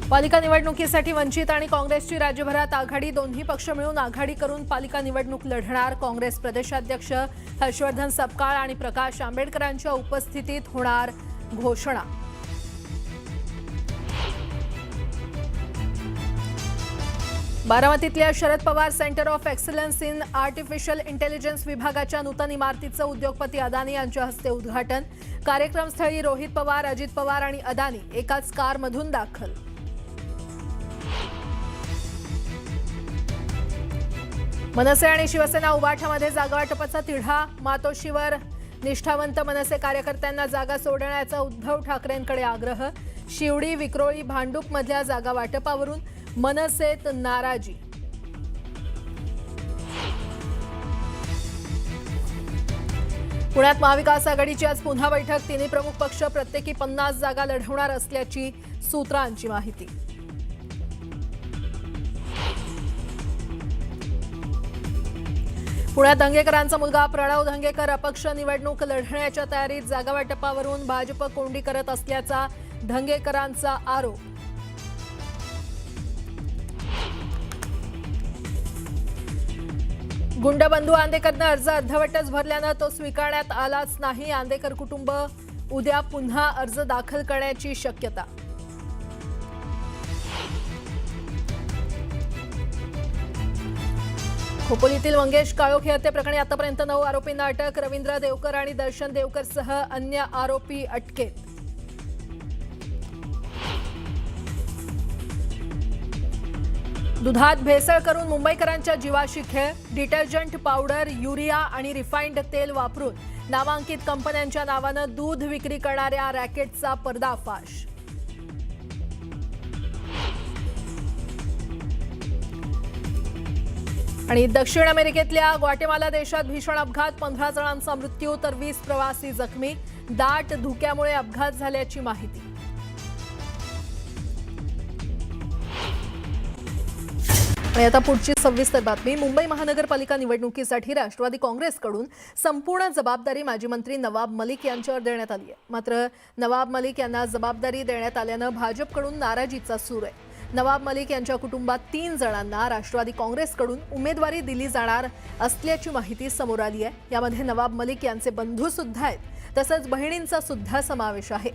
पालिका निवडणुकीसाठी वंचित आणि काँग्रेसची राज्यभरात आघाडी, दोन्ही पक्ष मिळून आघाडी करून पालिका निवडणूक लढणार। काँग्रेस प्रदेशाध्यक्ष हर्षवर्धन सपकाळ आणि प्रकाश आंबेडकरांच्या उपस्थितीत होणार घोषणा। बारामतीतल्या Sharad Pawar centre of excellence in artificial intelligence विभागाच्या नूतन इमारतीचं उद्योगपती अदानी यांच्या हस्ते उद्घाटन। कार्यक्रमस्थळी रोहित पवार, अजित पवार आणि अदानी एकाच कारमधून दाखल। मनसे आणि शिवसेना उभाठामध्ये जागावाटपाचा तिढा, मातोश्रीवर निष्ठावंत मनसे कार्यकर्त्यांना जागा सोडण्याचा उद्धव ठाकरेंकडे आग्रह। शिवडी, विक्रोळी, भांडूप मधल्या जागा वाटपावरून मनसेत नाराजी। पुण्यात महाविकास आघाडीची आज पुन्हा बैठक, तिन्ही प्रमुख पक्ष प्रत्येकी 50 जागा लढवणार असल्याची सूत्रांची माहिती। पुण्यात धंगेकरांचा मुलगा प्रणव धंगेकर अपक्ष निवडणूक लढण्याच्या तयारीत, जागा वाटपावरून भाजप कोंडी करत असल्याचा धंगेकरांचा आरोप। गुंडबंधू आंदेकरनं अर्ज अर्धवटच भरल्यानं तो स्वीकारण्यात आलाच नाही। आंदेकर कुटुंब उद्या पुन्हा अर्ज दाखल करण्याची शक्यता। खोपोलीतील मंगेश काळोखे हत्येप्रकरणी आतापर्यंत 9 आरोपींना अटक। रवींद्र देवकर आणि दर्शन देवकरसह अन्य आरोपी अटकेत। दुधात भेसळ करून मुंबईकरांच्या जीवाशी खेळ, डिटर्जंट पावडर, युरिया आणि रिफाइंड तेल वापरून नामांकित कंपन्यांच्या नावानं दूध विक्री करणाऱ्या रॅकेटचा पर्दाफाश। आणि दक्षिण अमेरिकेतल्या ग्वाटेमाला देशात भीषण अपघात, 15 जणांचा मृत्यू तर 20 प्रवासी जखमी। दाट धुक्यामुळे अपघात झाल्याची माहिती। आणि आता पुढची सविस्तर बातमी। मुंबई महानगरपालिका निवडणुकीसाठी राष्ट्रवादी काँग्रेसकडून संपूर्ण जबाबदारी माजी मंत्री नवाब मलिक यांच्यावर देण्यात आली आहे। मात्र नवाब मलिक यांना जबाबदारी देण्यात आल्यानं भाजपकडून नाराजीचा सूर आहे। नवाब मलिक यांच्या कुटुंबात 3 जणांना राष्ट्रवादी काँग्रेसकडून उमेदवारी दिली जाणार असल्याची माहिती समोर आली आहे। यामध्ये नवाब मलिक यांचे बंधू सुद्धा आहेत, तसंच बहिणींचा सुद्धा समावेश आहे।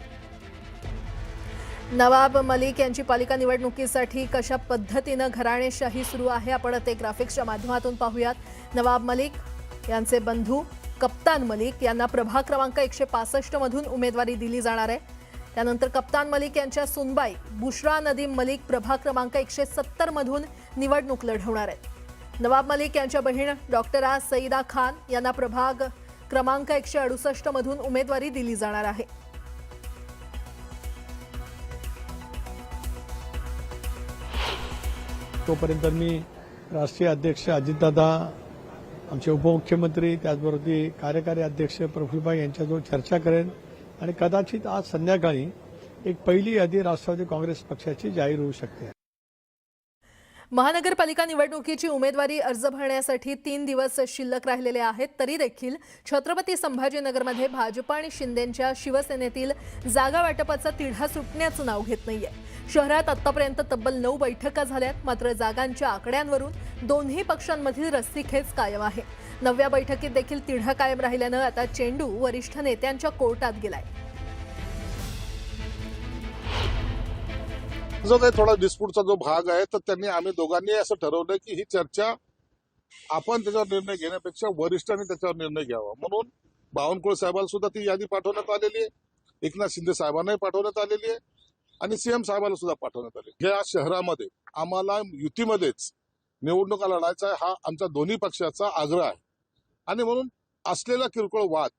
नवाब मलिक यांची पालिका निवडणुकीसाठी कशा पद्धतीनं घराणेशाही सुरू आहे आपण ते ग्राफिक्सच्या माध्यमातून पाहूयात। नवाब मलिक यांचे बंधू कप्तान मलिक यांना प्रभाग क्रमांक 165 मधून उमेदवारी दिली जाणार आहे। त्यानंतर कप्तान मलिक यांच्या सुनबाई बुशरा नदीम मलिक प्रभाग क्रमांक 170 मधून निवडणूक लढवणार आहेत। नवाब मलिक यांच्या बहीण डॉक्टर सईदा खान यांना प्रभाग क्रमांक 168 मधून उमेदवारी दिली जाणार आहे। तोपर्यंत मी राष्ट्रीय अध्यक्ष अजितदादा, आमचे उपमुख्यमंत्री, त्याचबरोबर कार्यकारी अध्यक्ष प्रफुल्लभाई यांच्याजवळ चर्चा करेन आणि कदाचित आज संध्याकाळी एक पहिली यादी राष्ट्रवादी काँग्रेस पक्षाची जाहीर होऊ शकते। महानगरपालिका निवडणुकीची उमेदवारी अर्ज भरण्यासाठी 3 दिवस शिल्लक राहिलेले आहेत, तरी देखील छत्रपती संभाजीनगरमध्ये भाजप आणि शिंदेंच्या शिवसेनेतील जागा वाटपाचा तिढा सुटण्याचं नाव घेत नाहीये। शहरात आतापर्यंत तब्बल 9 बैठका झाल्यात, मात्र जागांच्या आकड्यांवरून दोन्ही पक्षांमधील रस्सीखेच कायम आहे। 9व्या बैठकीत देखील तिढा कायम राहिल्यानं आता चेंडू वरिष्ठ नेत्यांच्या कोर्टात गेलाय। जो काही थोडा डिस्प्यूटचा जो भाग आहे तर त्यांनी आम्ही दोघांनी असं ठरवलं की ही चर्चा आपण त्याच्यावर निर्णय घेण्यापेक्षा वरिष्ठांनी त्याच्यावर निर्णय घ्यावा, म्हणून बावनकुळे साहेबांना सुद्धा ती यादी पाठवण्यात आलेली आहे, एकनाथ शिंदे साहेबांनाही पाठवण्यात आलेली आहे आणि सीएम साहेबांना सुद्धा पाठवण्यात आले। या शहरामध्ये आम्हाला युतीमध्येच निवडणुका लढायचा आहे, हा आमच्या दोन्ही पक्षाचा आग्रह आहे आणि म्हणून असलेला किरकोळ वाद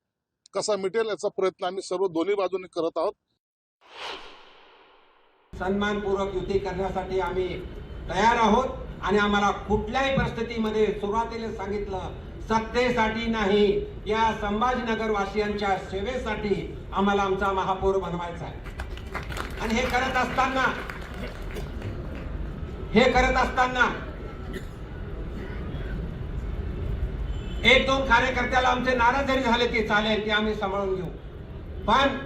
कसा मिटेल याचा प्रयत्न आम्ही सर्व दोन्ही बाजूंनी करत आहोत। सन्मानपूर्वक युती करण्यासाठी आम्ही तयार आहोत आणि आम्हाला कुठल्याही परिस्थितीमध्ये सुरुवातीला सांगितलं, सत्तेसाठी नाही, या संभाजीनगर वासियांच्या सेवेसाठी आम्हाला आमचा महापौर बनवायचा आहे। आणि हे करत असताना 1-2 कार्यकर्त्याला आमचे नाराज जरी झाले ते चालेल, ते आम्ही सांभाळून घेऊ, पण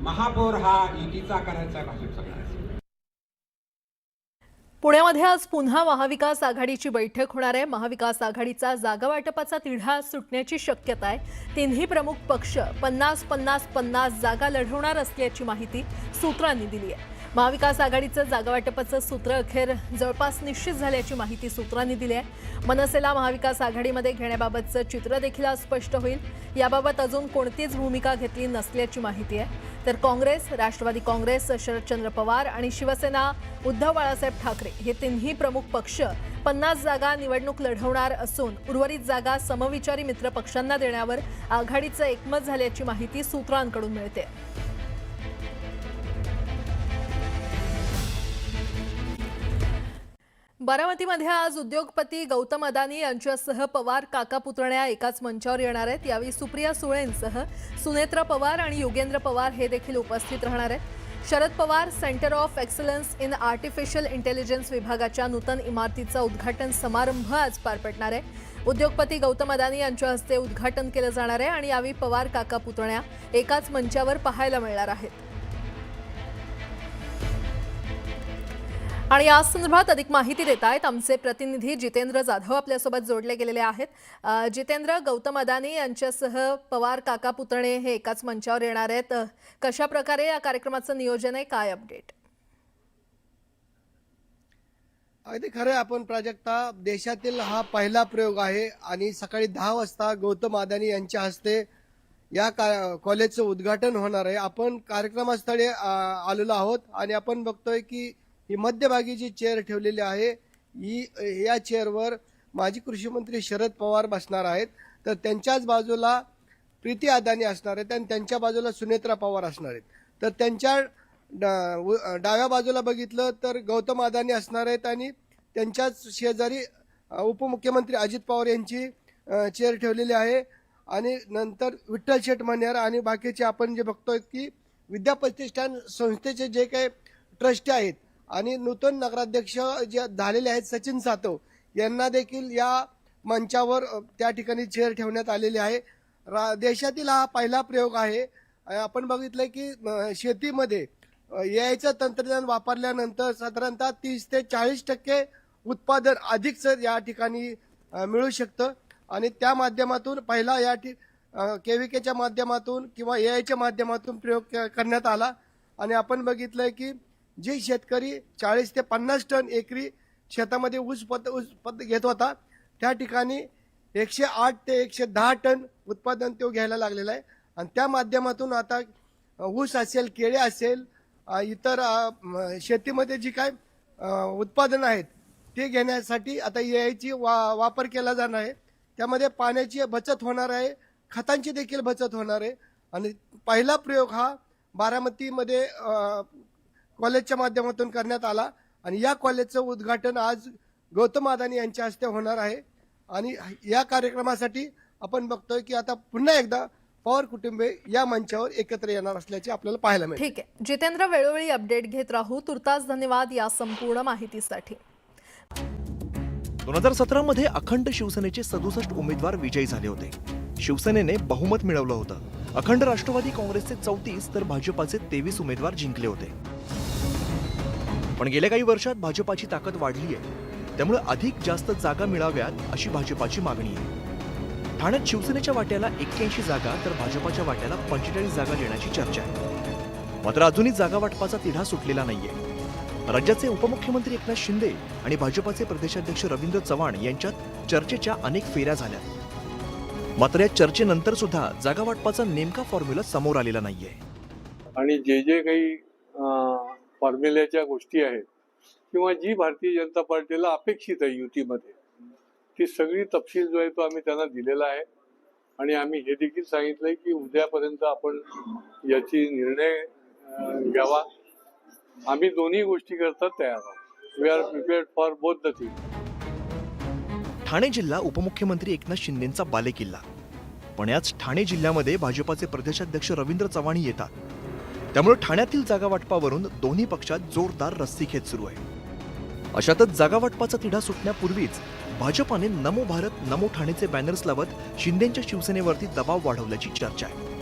महापौर हा युतीचा करायचा आहे, भाजपचा करायचा। पुण्यामध्ये आज पुन्हा महाविकास आघाडीची बैठक होणार आहे. महाविकास आघाडीचा जागा वाटपाचा तिढा सुटण्याची शक्यता आहे. तिन्ही प्रमुख पक्ष 50-50-50 जागा लढवणार असल्याची माहिती सूत्रांनी दिली आहे. महाविकास आघाडीचं जागा वाटपाचं सूत्र अखेर जवळपास निश्चित झाल्याची माहिती सूत्रांनी दिली आहे. मनसेला महाविकास आघाडीमध्ये घेण्याबाबतचं चित्र देखील आज स्पष्ट होईल. याबाबत अजून कोणतीच भूमिका घेतली नसल्याची माहिती आहे. तर काँग्रेस, राष्ट्रवादी काँग्रेस, शरदचंद्र पवार आणि शिवसेना उद्धव बाळासाहेब ठाकरे हे तिन्ही प्रमुख पक्ष 50 जागा निवडणूक लढवणार असून उर्वरित जागा समविचारी मित्र पक्षांना देण्यावर आघाडीचं एकमत झाल्याची माहिती सूत्रांकडून मिळते. बारामतीमध्ये आज उद्योगपती गौतम अदानी यांच्यासह पवार काका पुतण्या एकाच मंचावर येणार आहेत. यावेळी सुप्रिया सुळेंसह सुनेत्रा पवार आणि योगेंद्र पवार हे देखील उपस्थित राहणार आहेत. Sharad Pawar centre of excellence in artificial intelligence विभागाच्या नूतन इमारतीचा उद्घाटन समारंभ आज पार पडणार आहे. उद्योगपती गौतम अदानी यांच्या हस्ते उद्घाटन केलं जाणार आहे आणि यावेळी पवार काका पुतण्या एकाच मंचावर पाहायला मिळणार आहेत. आणि या संदर्भात अधिक माहिती देत आहेत आमचे प्रतिनिधी जितेंद्र जाधव आपल्यासोबत जोडले गेलेले आहेत. जितेंद्र, गौतम अदानी यांच्यासह पवार काका पुतणे हे एकाच मंचावर येणार आहेत. कशा प्रकारे या कार्यक्रमाचं नियोजन आहे, काय अपडेट? अगदी खरं आहे. आपण प्राजक्ता, देशातील हा पहिला प्रयोग आहे आणि सकाळी 10 वाजता गौतम अदानी यांच्या हस्ते या कॉलेजचं उद्घाटन होणार आहे. आपण कार्यक्रमस्थळी आलेलो आहोत आणि आपण बघतोय की ही मध्यभागी जी चेअर ठेवलेली आहे या चेअरवर माजी कृषी मंत्री शरद पवार बसणार आहेत. तर त्यांच्याच बाजूला प्रीती अदानी असणार आहेत आणि त्यांच्या बाजूला सुनेत्रा पवार असणार आहेत. तर त्यांच्या डाव्या बाजूला बघितलं तर गौतम अदानी असणार आहेत आणि त्यांच्याच शेजारी उपमुख्यमंत्री अजित पवार यांची चेअर ठेवलेली आहे. आणि नंतर विठ्ठल शेठ मण्यार आणि बाकीचे आपण जे बघतोय की विद्याप्रतिष्ठान संस्थेचे जे काही ट्रस्टी आहेत आणि नूतन नगराध्यक्ष जे झालेले आहेत सचिन सातव यांना देखील या मंचावर त्या ठिकाणी चेअर ठेवण्यात आलेली आहे. देशातील हा पहिला प्रयोग आहे. आपण बघितलं की शेतीमध्ये यायचं तंत्रज्ञान वापरल्यानंतर साधारणतः 30 ते 40% उत्पादन अधिकच या ठिकाणी मिळू शकतं आणि त्या माध्यमातून पहिला या केव्हीकेच्या माध्यमातून किंवा एआयच्या माध्यमातून प्रयोग करण्यात आला. आणि आपण बघितलंय की जे शेतकरी 40 ते 50 टन एकरी शेतामध्ये ऊस घेत होता त्या ठिकाणी 108 ते 110 टन उत्पादन तो घ्यायला लागलेला आहे. आणि त्या माध्यमातून आता ऊस असेल, केळे असेल, इतर शेतीमध्ये जी काय उत्पादनं आहेत ते घेण्यासाठी आता एआयची वापर केला जाणार आहे. त्यामध्ये पाण्याची बचत होणार आहे, खतांची देखील बचत होणार आहे. आणि पहिला प्रयोग हा बारामतीमध्ये कॉलेजच्या माध्यमातून करण्यात आला आणि या कॉलेजचं उद्घाटन आज गौतम अदानी यांच्या हस्ते होणार आहे. आणि या कार्यक्रमासाठी आपण बघतोय की आता पुन्हा एकदा पवार कुटुंबे या मंचावर एकत्र येणार असल्याचे आपल्याला पाहायला मिळेल. ठीक आहे जितेंद्र, वेळोवेळी अपडेट घेत राहू. तुर्तास धन्यवाद या संपूर्ण माहितीसाठी. 2017 मध्ये अखंड शिवसेनेचे 67 उमेदवार विजयी झाले होते. शिवसेनेने बहुमत मिळवलं होतं. अखंड राष्ट्रवादी काँग्रेसचे 34 तर भाजपाचे 23 उमेदवार जिंकले होते. पण गेल्या काही वर्षात भाजपाची ताकद वाढली आहे. त्यामुळे अधिक जास्त जागा मिळाव्यात अशी भाजपाची मागणी आहे. ठाण्यात शिवसेनेच्या वाट्याला 81 जागा तर भाजपाच्या वाट्याला 45 जागा देण्याची चर्चा आहे. मात्र अजूनही जागा वाटपाचा तिढा सुटलेला नाहीये. राज्याचे उपमुख्यमंत्री एकनाथ शिंदे आणि भाजपाचे प्रदेशाध्यक्ष रवींद्र चव्हाण यांच्यात चर्चेच्या अनेक फेऱ्या झाल्या. मात्र या चर्चेनंतर सुद्धा जागा वाटपाचा नेमका फॉर्म्युला समोर आलेला नाहीये. आणि जे काही फॉर्म्युल्याच्या गोष्टी आहेत किंवा जी भारतीय जनता पार्टीला अपेक्षित आहे युतीमध्ये ती सगळी तपशील जो आहे तो आम्ही त्यांना दिलेला आहे. आणि आम्ही हे देखील सांगितलंय की उद्यापर्यंत आपण याची निर्णय घ्यावा. आम्ही दोन्ही गोष्टी करता तयार आहोत. We are prepared for both the things. Thane जिल्हा उपमुख्यमंत्री एकनाथ शिंदेंचा बालेकिल्ला. पण याच ठाणे जिल्ह्यामध्ये भाजपाचे प्रदेशाध्यक्ष रवींद्र चव्हाण येतात. त्यामुळे ठाण्यातील जागा वाटपावरून दोन्ही पक्षात जोरदार रस्सीखेच सुरू आहे. अशातच जागा वाटपाचा तिढा सुटण्यापूर्वीच भाजपाने नमो भारत नमो ठाणेचे बॅनर्स लावत शिंदेंच्या शिवसेनेवरती दबाव वाढवल्याची चर्चा आहे.